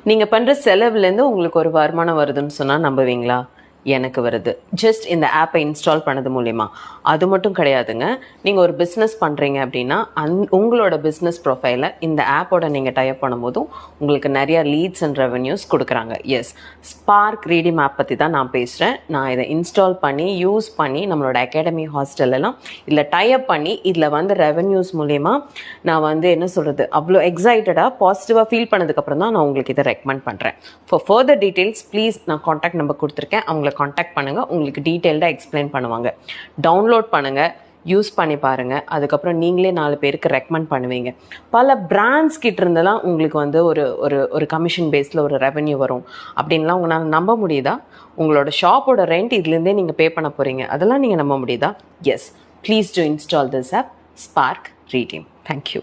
நீங்கள் பண்ணுற செலவுலேருந்து உங்களுக்கு ஒரு வருமானம் வருதுன்னு சொன்னால் நம்புவீங்களா? எனக்கு வருது. ஜஸ்ட் இந்த ஆப்பை இன்ஸ்டால் பண்ணது மூலிமா. அது மட்டும் கிடையாதுங்க. நீங்கள் ஒரு பிஸ்னஸ் பண்ணுறீங்க அப்படின்னா உங்களோட பிஸ்னஸ் ப்ரொஃபைலை இந்த ஆப்போட நீங்கள் டைப் பண்ணும்போதும் உங்களுக்கு நிறையா லீட்ஸ் அண்ட் ரெவென்யூஸ் கொடுக்குறாங்க. எஸ், ஸ்பார்க் ரீடிம் ஆப் பற்றி தான் நான் பேசுகிறேன். நான் இதை இன்ஸ்டால் பண்ணி யூஸ் பண்ணி நம்மளோட அகாடமி ஹாஸ்டல்லாம் இதில் டைப் பண்ணி இதில் வந்து ரெவென்யூஸ் மூலிமா நான் வந்து என்ன சொல்கிறது, அவ்வளோ எக்ஸைட்டடாக பாசிட்டிவாக ஃபீல் பண்ணதுக்கப்புறம் தான் நான் உங்களுக்கு இதை ரெக்கமெண்ட் பண்ணுறேன். ஃபார் ஃபர்தர் டீட்டெயில்ஸ் ப்ளீஸ் நான் காண்டாக்ட் நம்பர் கொடுத்துருக்கேன், அவங்களை காண்டாக்ட் பண்ணுங்கள். உங்களுக்கு டீட்டெயில்டாக எக்ஸ்பிளைன் பண்ணுவாங்க. டவுன்லோட் பண்ணுங்கள், யூஸ் பண்ணி பாருங்கள். அதுக்கப்புறம் நீங்களே 4 பேருக்கு ரெக்கமெண்ட் பண்ணுவீங்க. பல பிராண்ட்ஸ் கிட்ட இருந்தெல்லாம் உங்களுக்கு வந்து ஒரு கமிஷன் பேஸில் ஒரு ரெவென்யூ வரும் அப்படின்லாம் உங்களால் நம்ப முடியுதா? உங்களோட ஷாப்போட ரெண்ட் இதுலேருந்தே நீங்கள் பே பண்ண போகிறீங்க, அதெல்லாம் நீங்கள் நம்ப முடியுதா? Yes, please to install this app, spark redeem. Thank you.